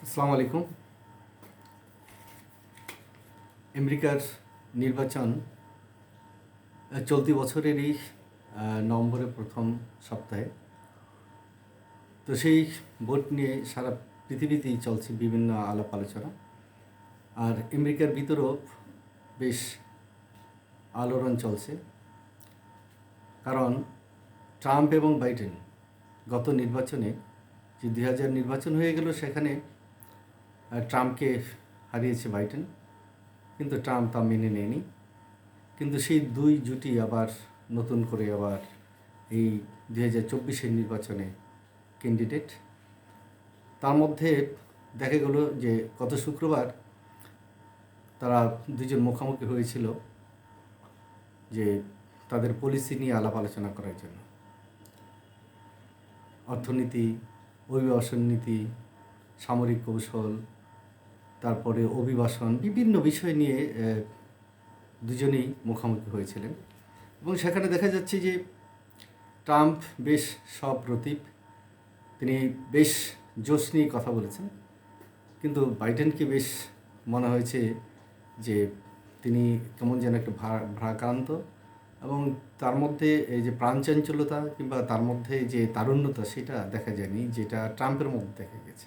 আসসালামু আলাইকুম। আমেরিকার নির্বাচন চলতি বছরেরই নভেম্বরের প্রথম সপ্তাহে। তো সেই ভোট নিয়ে সারা পৃথিবীতেই চলছে বিভিন্ন আলাপ আলোচনা। আর আমেরিকার ভিতরেও বেশ আলোড়ন চলছে, কারণ ট্রাম্প এবং বাইডেন গত নির্বাচনে যে 2000 নির্বাচন হয়ে গেল, সেখানে ট্রাম্পকে হারিয়েছে বাইডেন, কিন্তু ট্রাম্প তা মেনে নেয়নি। কিন্তু সেই দুই জুটি আবার নতুন করে আবার এই 2024 নির্বাচনে ক্যান্ডিডেট। তার মধ্যে দেখা গেল যে গত শুক্রবার তারা দুজন মুখোমুখি হয়েছিল যে তাদের পলিসি নিয়ে আলাপ আলোচনা করার জন্য। অর্থনীতি, অভিবাসন নীতি, সামরিক কৌশল, তারপরে অভিবাসন, বিভিন্ন বিষয় নিয়ে দুজনেই মুখোমুখি হয়েছিলেন। এবং সেখানে দেখা যাচ্ছে যে ট্রাম্প বেশ সপ্রতিভ, তিনি বেশ জোশ নিয়ে কথা বলেছেন, কিন্তু বাইডেনকে বেশ মনে হয়েছে যে তিনি কেমন যেন একটু ভারাক্রান্ত, এবং তার মধ্যে এই যে প্রাণচাঞ্চল্যতা কিংবা তার মধ্যে যে তারুণ্যতা, সেটা দেখা যায়নি, যেটা ট্রাম্পের মধ্যে দেখা গেছে।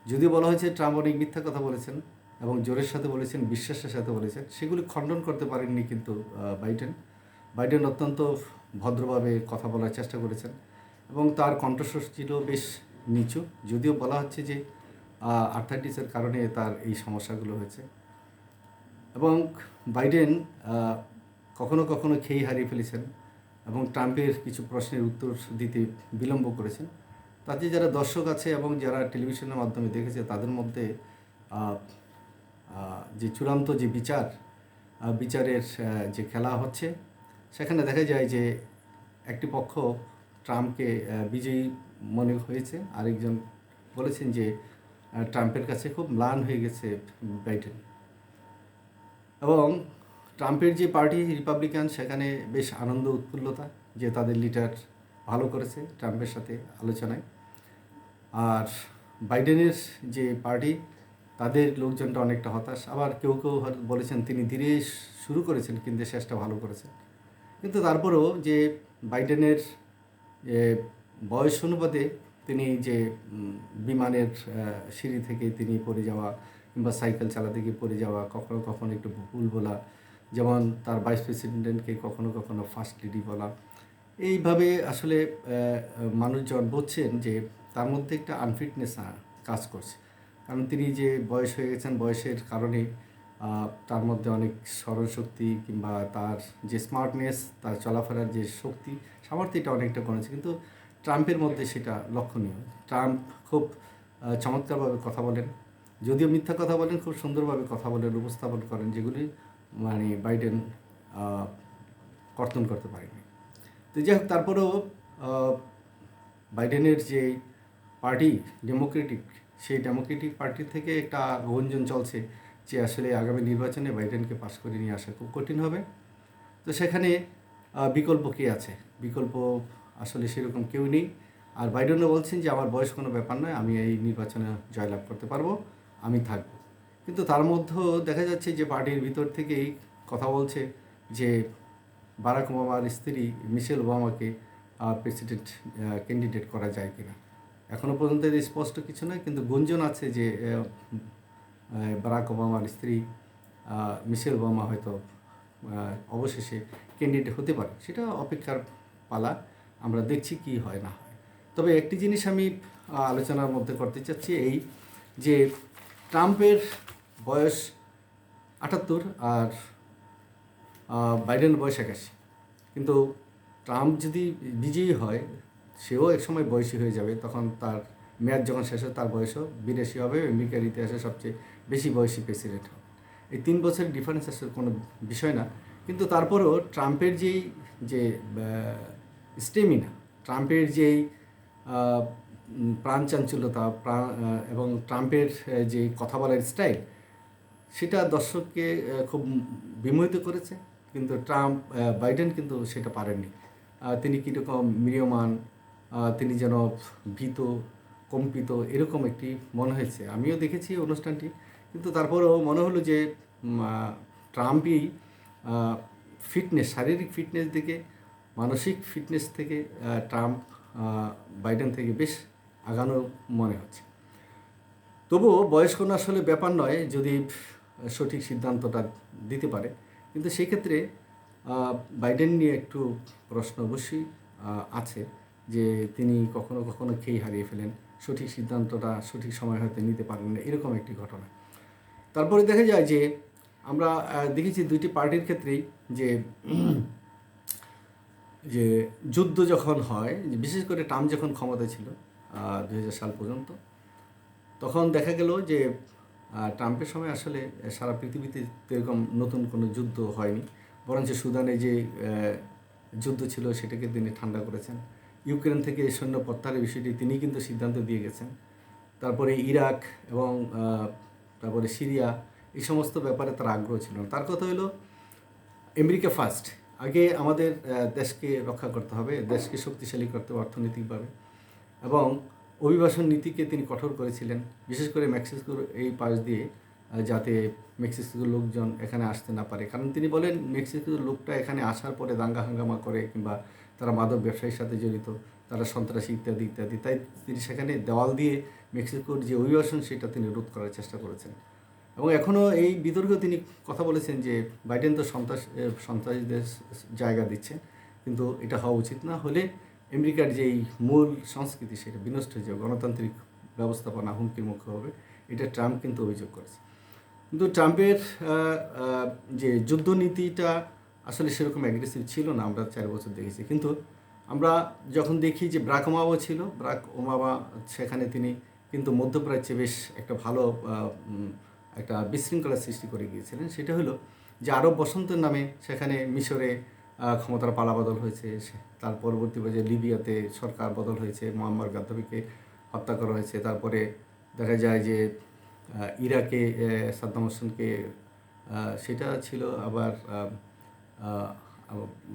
যদিও বলা হয়েছে ট্রাম্প অনেক মিথ্যা কথা বলেছেন এবং জোরের সাথে বলেছেন, বিশ্বাসের সাথে বলেছেন, সেগুলি খণ্ডন করতে পারেননি কিন্তু বাইডেন অত্যন্ত ভদ্রভাবে কথা বলার চেষ্টা করেছেন এবং তার কণ্ঠস্বর ছিল বেশ নিচু। যদিও বলা হচ্ছে যে আর্থাইটিসের কারণে তার এই সমস্যাগুলো হয়েছে, এবং বাইডেন কখনো কখনো খেই হারিয়ে ফেলেছেন এবং ট্রাম্পের কিছু প্রশ্নের উত্তর দিতে বিলম্ব করেছেন। তাতে যারা দর্শক আছে এবং যারা টেলিভিশনের মাধ্যমে দেখেছে, তাদের মধ্যে যে চূড়ান্ত যে বিচারের যে খেলা হচ্ছে, সেখানে দেখা যায় যে একটি পক্ষ ট্রাম্পকে বিজয়ী মনে হয়েছে, আরেকজন বলেছেন যে ট্রাম্পের কাছে খুব ম্লান হয়ে গেছে বাইডেন। এবং ট্রাম্পের যে পার্টি রিপাবলিকান, সেখানে বেশ আনন্দ উৎফুল্লতা যে তাদের লিডার ভালো করেছে ট্রাম্পের সাথে আলোচনায়। আর বাইডেনের যে পার্টি, তাদের লোকজনটা অনেকটা হতাশ। আবার কেউ কেউ হয়তো বলেছেন তিনি ধীরে শুরু করেছেন কিন্তু শেষটা ভালো করেছেন। কিন্তু তারপরেও যে বাইডেনের বয়স অনুপাতে তিনি যে বিমানের সিঁড়ি থেকে তিনি পড়ে যাওয়া কিংবা সাইকেল চালাতে গিয়ে পড়ে যাওয়া, কখনো কখনো একটু ভুল বলা, যেমন তার ভাইস প্রেসিডেন্টকে কখনো কখনো ফার্স্ট লেডি বলা, এইভাবে আসলে মানুষজন বলছেন যে তার মধ্যে একটা আনফিটনেস কাজ করছে। কারণ তিনি যে বয়স হয়ে গেছেন, বয়সের কারণে তার মধ্যে অনেক স্মরণশক্তি কিংবা তার যে স্মার্টনেস, তার চলাফেরার যে শক্তি, সামর্থ্য, এটা অনেকটা কমেছে। কিন্তু ট্রাম্পের মধ্যে সেটা লক্ষণীয়। ট্রাম্প খুব চমৎকারভাবে কথা বলেন, যদিও মিথ্যা কথা বলেন, খুব সুন্দরভাবে কথা বলেন, উপস্থাপন করেন, যেগুলি মানে বাইডেন কর্তন করতে পারেনি। তো যাই হোক, তারপরেও বাইডেনের যে পার্টি ডেমোক্রেটিক, সেই ডেমোক্রেটিক পার্টি থেকে একটা গুঞ্জন চলছে যে আসলে আগামী নির্বাচনে বাইডেনকে পাশ করে নিয়ে আসা খুব কঠিন হবে। তো সেখানে বিকল্প কে আছে? বিকল্প আসলে সেরকম কেউ নেই। আর বাইডেনও বলছেন যে আমার বয়স কোনো ব্যাপার নয়, আমি এই নির্বাচনে জয়লাভ করতে পারবো, আমি থাকবো। কিন্তু তার মধ্যেও দেখা যাচ্ছে যে পার্টির ভিতর থেকেই কথা বলছে যে বারাক ওবামার স্ত্রী মিশেল ওবামাকে প্রেসিডেন্ট ক্যান্ডিডেট করা যায় কিনা। এখনও পর্যন্ত স্পষ্ট কিছু নয়, কিন্তু গুঞ্জন আছে যে বারাক ওবামার স্ত্রী মিশেল ওবামা হয়তো অবশেষে ক্যান্ডিডেট হতে পারে। সেটা অপেক্ষার পালা, আমরা দেখছি কি হয় না হয়। তবে একটি জিনিস আমি আলোচনার মধ্যে করতে চাচ্ছি, এই যে ট্রাম্পের বয়স 78 আর বাইডেন বয়স 81, কিন্তু ট্রাম্প যদি বিজয়ী হয়, সেও একসময় বয়সী হয়ে যাবে। তখন তার মেয়াদ যখন শেষ হয়, তার বয়সও 82 হবে। আমেরিকার ইতিহাসে সবচেয়ে বেশি বয়সী প্রেসিডেন্ট হবে। এই 3 বছরের ডিফারেন্স আসলে কোনো বিষয় না। কিন্তু তারপরেও ট্রাম্পের যে স্টেমিনা, ট্রাম্পের যেই প্রাণচাঞ্চল্যতা, এবং ট্রাম্পের যে কথা বলার স্টাইল, সেটা দর্শককে খুব বিমোহিত করেছে। কিন্তু বাইডেন কিন্তু সেটা পারেননি। তিনি কীরকম ম্রিয়মাণ, তিনি যেন ভীত, কম্পিত এরকম একটি মনে হয়েছে। আমিও দেখেছি অনুষ্ঠানটি, কিন্তু তারপরেও মনে হলো যে ট্রাম্পই ফিটনেস, শারীরিক ফিটনেস দিকে, মানসিক ফিটনেস থেকে ট্রাম্প বাইডেন থেকে বেশ আগানো মনে হচ্ছে। তবুও বয়স কোনো আসলে ব্যাপার নয় যদি সঠিক সিদ্ধান্তটা দিতে পারে। কিন্তু সেক্ষেত্রে বাইডেন নিয়ে একটু প্রশ্ন অবশ্যই আছে যে তিনি কখনো কখনো খেই হারিয়ে ফেলেন, সঠিক সিদ্ধান্তটা সঠিক সময় হয়তো নিতে পারেন না, এরকম একটি ঘটনা। তারপরে দেখা যায় যে আমরা দেখেছি দুইটি পার্টির ক্ষেত্রেই যে যে যুদ্ধ যখন হয়, বিশেষ করে ট্রাম্প যখন ক্ষমতায় ছিল 2000 সাল পর্যন্ত, তখন দেখা গেল যে ট্রাম্পের সময় আসলে সারা পৃথিবীতে এরকম নতুন কোনো যুদ্ধ হয়নি, বরঞ্চ সুদানে যে যুদ্ধ ছিল সেটাকে তিনি ঠান্ডা করেছেন। ইউক্রেন থেকে সৈন্য প্রত্যাহারের বিষয়টি তিনি কিন্তু সিদ্ধান্ত দিয়ে গেছেন। তারপরে ইরাক এবং তারপরে সিরিয়া, এই সমস্ত ব্যাপারে তার আগ্রহ ছিল না। তার কথা হলো আমেরিকা ফার্স্ট, আগে আমাদের দেশকে রক্ষা করতে হবে, দেশকে শক্তিশালী করতে হবে অর্থনৈতিকভাবে, এবং অভিবাসন নীতিকে তিনি কঠোর করেছিলেন, বিশেষ করে মেক্সিকোর এই পাশ দিয়ে, যাতে মেক্সিকোর লোকজন এখানে আসতে না পারে। কারণ তিনি বলেন মেক্সিকোর লোকটা এখানে আসার পরে দাঙ্গা হাঙ্গামা করে, কিংবা তারা মাদক ব্যবসায়ীর সাথে জড়িত, তারা সন্ত্রাসী ইত্যাদি ইত্যাদি। তাই তিনি সেখানে দেওয়াল দিয়ে মেক্সিকোর যে অভিবাসন সেটা তিনি রোধ করার চেষ্টা করেছেন। এবং এখনও এই বিতর্কে তিনি কথা বলেছেন যে বাইডেন তো সন্ত্রাসীদের জায়গা দিচ্ছে, কিন্তু এটা হওয়া উচিত না, হলে আমেরিকার যেই মূল সংস্কৃতি সেটা বিনষ্ট হয়ে যাবে, গণতান্ত্রিক ব্যবস্থাপনা হুমকির মুখে হবে। এটা ট্রাম্প কিন্তু অভিযোগ করেছে। কিন্তু ট্রাম্পের যে যুদ্ধনীতিটা আসলে সেরকম অ্যাগ্রেসিভ ছিল না, আমরা 4 বছর দেখেছি। কিন্তু আমরা যখন দেখি যে ব্রাক ওবামা ছিল, ব্রাক ওবামা সেখানে তিনি কিন্তু মধ্যপ্রাচ্যে বেশ একটা ভালো একটা বিশৃঙ্খলা সৃষ্টি করে গিয়েছিলেন। সেটা হলো যে আরব বসন্তের নামে সেখানে মিশরে ক্ষমতার পালাবদল হয়েছে, তার পরবর্তী পর্যায়ে লিবিয়াতে সরকার বদল হয়েছে, মুয়াম্মার গাদ্দাফিকে হত্যা করা হয়েছে। তারপরে দেখা যায় যে ইরাকে সাদ্দাম হোসেনকে, সেটা ছিল আবার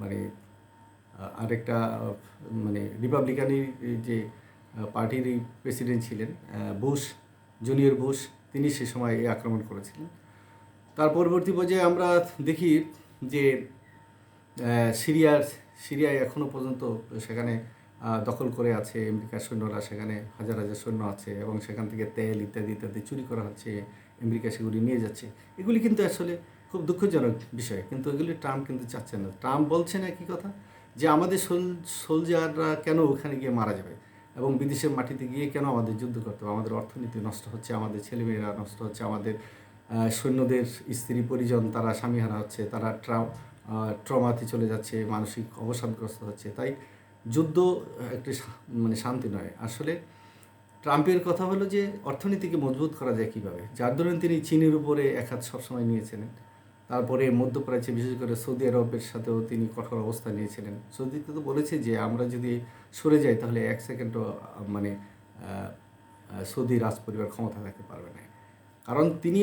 মানে আরেকটা মানে রিপাবলিকানি যে পার্টিরই প্রেসিডেন্ট ছিলেন বুশ, জুনিয়র বুশ, তিনি সে সময় এই আক্রমণ করেছিলেন। তার পরবর্তী পর্যায়ে আমরা দেখি যে সিরিয়ায় এখনও পর্যন্ত সেখানে দখল করে আছে আমেরিকার সৈন্যরা, সেখানে হাজার হাজার সৈন্য আছে, এবং সেখান থেকে তেল ইত্যাদি ইত্যাদি চুরি করা হচ্ছে, আমেরিকা সেগুলি নিয়ে যাচ্ছে। এগুলি কিন্তু আসলে খুব দুঃখজনক বিষয়, কিন্তু এগুলি ট্রাম্প কিন্তু চাচ্ছেন না। ট্রাম্প বলছেন একই কথা, যে আমাদের সোলজাররা কেন ওখানে গিয়ে মারা যাবে, এবং বিদেশের মাটিতে গিয়ে কেন আমাদের যুদ্ধ করতে হবে, আমাদের অর্থনীতি নষ্ট হচ্ছে, আমাদের ছেলেমেয়েরা নষ্ট হচ্ছে, আমাদের সৈন্যদের স্ত্রী পরিজন তারা স্বামীহারা হচ্ছে, তারা ট্রমাতে চলে যাচ্ছে, মানসিক অবসাদগ্রস্ত হচ্ছে। তাই যুদ্ধ একটি মানে শান্তি নয়। আসলে ট্রাম্পের কথা হলো যে অর্থনীতিকে মজবুত করা যায় কীভাবে, যার ধরুন তিনি চীনের উপরে এক হাত সবসময় নিয়েছিলেন। তারপরে মধ্যপ্রাচ্যে বিশেষ করে সৌদি আরবের সাথেও তিনি কঠোর অবস্থা নিয়েছিলেন। সৌদিতে তো বলেছে যে আমরা যদি সরে যাই তাহলে 1 সেকেন্ডও মানে সৌদি রাজপরিবার ক্ষমতা থাকতে পারবে না। কারণ তিনি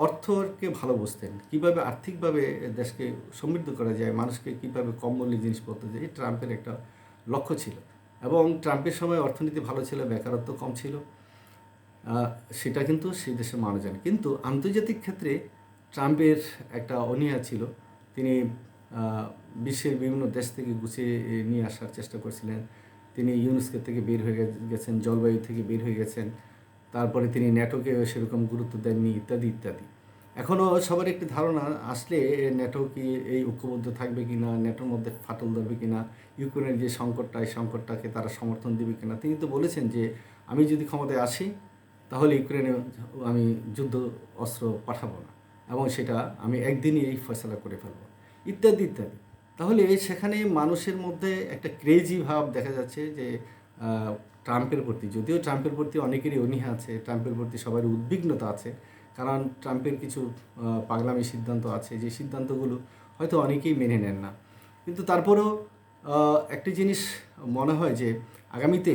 অর্থকে ভালো বুঝতেন, কীভাবে আর্থিকভাবে দেশকে সমৃদ্ধ করা যায়, মানুষকে কীভাবে কম মূল্যে জিনিসপত্র যায়, এই ট্রাম্পের একটা লক্ষ্য ছিল। এবং ট্রাম্পের সময় অর্থনীতি ভালো ছিল, বেকারত্ব কম ছিল, সেটা কিন্তু সেই দেশের মানুষ জানে। কিন্তু আন্তর্জাতিক ক্ষেত্রে ট্রাম্পের একটা অনীহা ছিল। তিনি বিশ্বের বিভিন্ন দেশ থেকে গুছিয়ে নিয়ে আসার চেষ্টা করছিলেন। তিনি ইউনেস্কো থেকে বের হয়ে গেছেন, জলবায়ু থেকে বের হয়ে গেছেন, তারপরে তিনি ন্যাটোকে সেরকম গুরুত্ব দেননি, ইত্যাদি ইত্যাদি। এখনও সবার একটি ধারণা আসলে ন্যাটো কি এই ঐক্যবদ্ধ থাকবে কি না, ন্যাটোর মধ্যে ফাটল ধরবে কি না, ইউক্রেনের যে সংকটটা, এই সংকটটাকে তারা সমর্থন দেবে কি না। তিনি তো বলেছেন যে আমি যদি ক্ষমতায় আসি তাহলে ইউক্রেনে আমি যুদ্ধ অস্ত্র পাঠাবো না, এবং সেটা আমি একদিনই এই ফয়সালা করে ফেলবো, ইত্যাদি ইত্যাদি। তাহলে সেখানে মানুষের মধ্যে একটা ক্রেজি ভাব দেখা যাচ্ছে যে ট্রাম্পের প্রতি, যদিও ট্রাম্পের প্রতি অনেকেরই অনীহা আছে, ট্রাম্পের প্রতি সবার উদ্বিগ্নতা আছে, কারণ ট্রাম্পের কিছু পাগলামি সিদ্ধান্ত আছে, যে সিদ্ধান্তগুলো হয়তো অনেকেই মেনে নেন না। কিন্তু তারপরেও একটি জিনিস মনে হয় যে আগামীতে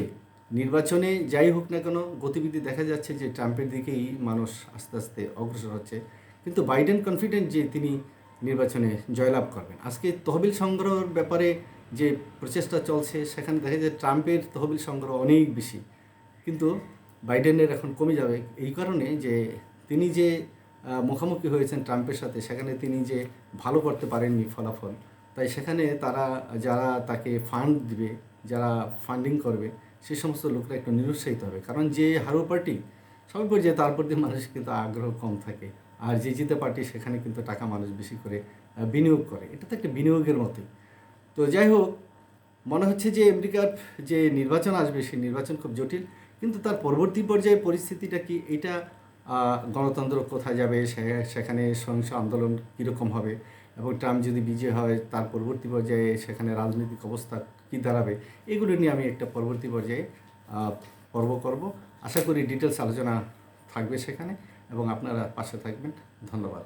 নির্বাচনে যাই হোক না কেন গতিবিধি দেখা যাচ্ছে যে ট্রাম্পের দিকেই মানুষ আস্তে আস্তে অগ্রসর হচ্ছে। কিন্তু বাইডেন কনফিডেন্ট যে তিনি নির্বাচনে জয়লাভ করবেন। আজকে তহবিল সংগ্রহের ব্যাপারে যে প্রচেষ্টা চলছে, সেখানে দেখা যায় ট্রাম্পের তহবিল সংগ্রহ অনেক বেশি, কিন্তু বাইডেনের এখন কমে যাবে এই কারণে যে তিনি যে মুখোমুখি হয়েছেন ট্রাম্পের সাথে, সেখানে তিনি যে ভালো করতে পারেননি ফলাফল, তাই সেখানে তারা যারা তাকে ফান্ড দিবে, যারা ফান্ডিং করবে, সেই সমস্ত লোকরা একটু নিরুৎসাহিত হবে। কারণ যে হারু পার্টি সবাই পর্যায়ে তার প্রতি মানুষ কিন্তু আগ্রহ কম থাকে, আর যে জিতে পার্টি সেখানে কিন্তু টাকা মানুষ বেশি করে বিনিয়োগ করে। এটা তো একটা বিনিয়োগের মতোই। তো যাই হোক, মনে হচ্ছে যে আমেরিকার যে নির্বাচন আসবে সেই নির্বাচন খুব জটিল, কিন্তু তার পরবর্তী পর্যায়ে পরিস্থিতিটা কি, এটা গণতন্ত্র কোথায় যাবে, সেখানে সহিংস আন্দোলন কীরকম হবে, এবং ট্রাম্প যদি বিজয় হয় তার পরবর্তী পর্যায়ে সেখানে রাজনৈতিক অবস্থা কী দাঁড়াবে, এগুলো নিয়ে আমি একটা পরবর্তী পর্যায়ে পর্ব করব। আশা করি ডিটেলস আলোচনা থাকবে সেখানে, এবং আপনারা পাশে থাকবেন। ধন্যবাদ।